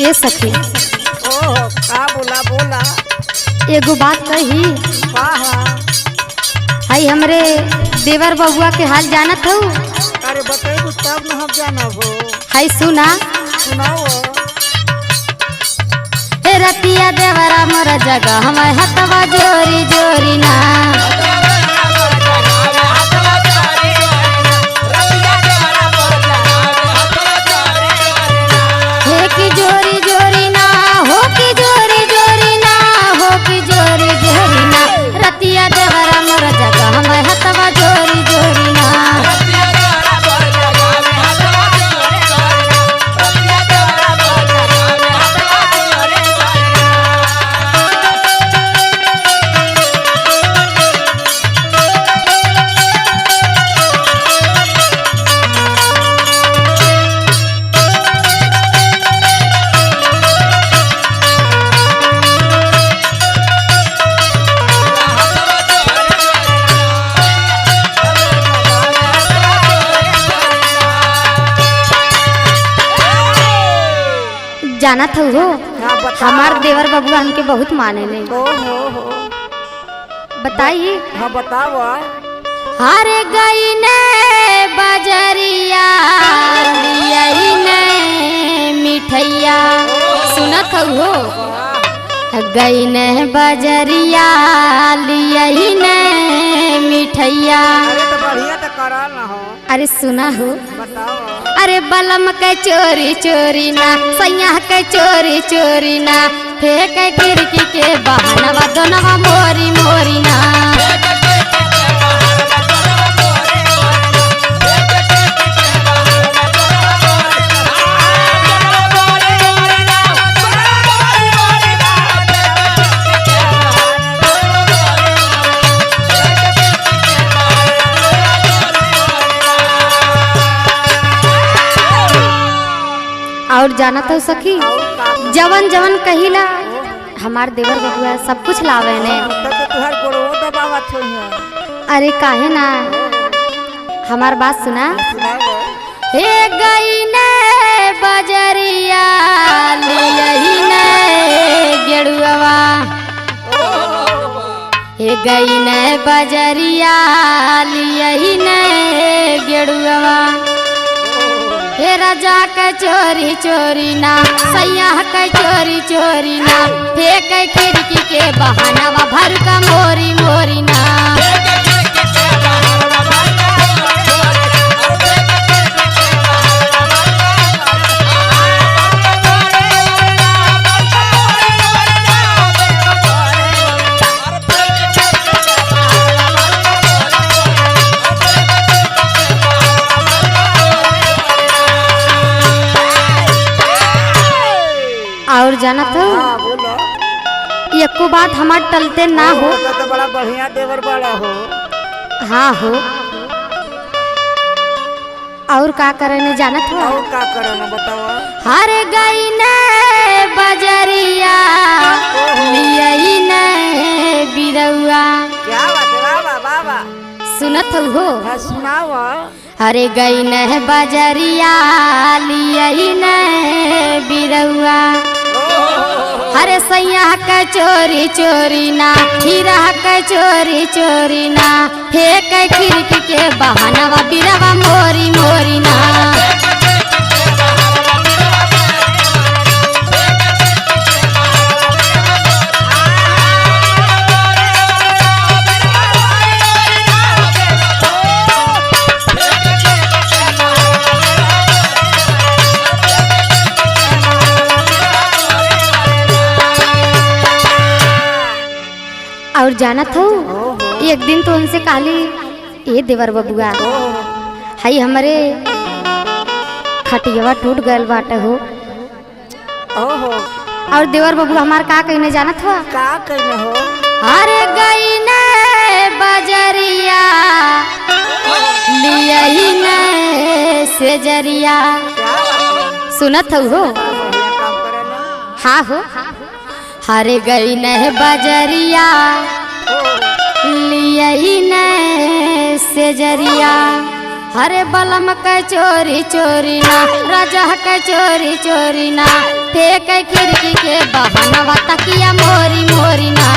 ये सखी ओह का बोला बोला। एगो बात कही। हाँ हाई हमरे देवर बबुआ के हाल जानत हो। अरे बताइए तब न हम जाना हो। हाई सुना सुनाओ। ए रतिया देवरा मोर जगह हमें हथवा जोरी जोरी ना हे की जोरी जोरी ना हो की जोरी जोरी ना हो की जोरी जोरी ना रतिया देवरा मोर जगह हमें हथवा जोरी जोरी ना जाना था हो। हाँ बता। हमार देवर बबुआ हमके बहुत माने ले। हो बताइए। हाँ बताओ। हारे गई ने बजरिया लियाई ने मिठैया सुनत हो। गई ने बजरिया लियाई ने मिठैया। अरे तो बढ़िया तो करा ना हो। अरे सुना हो। बताओ। अरे बलम के चोरी चोरी ना सैया के चोरी चोरी ना फेंक खिड़की के बहानवा दोनवा मोरी मोरी ना और जाना तो सखी जवन जवन कहिला हमार देवर बबुआ सब कुछ लावे ने। तुहार गोड़ो दबावत होई। अरे काहे ना हमार बात सुना। हे गई ने बजरिया लियही ने गेड़ुआ हे गई ने बजरिया लियही ने गेड़ुआ हे राजा के चोरी चोरी ना सैया के चोरी चोरी ना फेंक खिड़की के बहानवा भर का मोरी मोरी ना और जाना तो हाँ बोलो। एको बात हमार टलते ना हो। तो बड़ा बढ़िया देवर बड़ा हो। हाँ हो। और का करने जानत हो। और का करना बताओ। हर गई ने बजरिया लियई ने बिरौआ क्या बात है बाबा बाबा। सुनत हो। हाँ सुनाओ। हरे गई ने बजरिया लियई ने बिरौआ हरे सैया के चोरी चोरी ना हीरा के चोरी चोरी ना फेंक खिड़की के बहानवा बिरवा मोरी मोरी ना और जानत हो एक दिन तो उनसे काली ये देवर बबुआ हाई हमारे खटियावा टूट गयल बाटे हो। ओहो और देवर बबुआ हमार का कहने जानत हो। का कहने हो। अरे गई ने बजरिया लियही ने सेजरिया क्या बात है। सुनत हो। बढ़िया काम करेला। हाँ हो। हरे गई ने बजरिया लियही ने सेजरिया हरे बलम के चोरी चोरी ना राजा के चोरी चोरी ना फेंक खिड़की के बहनवा तकिया मोरी मोरी ना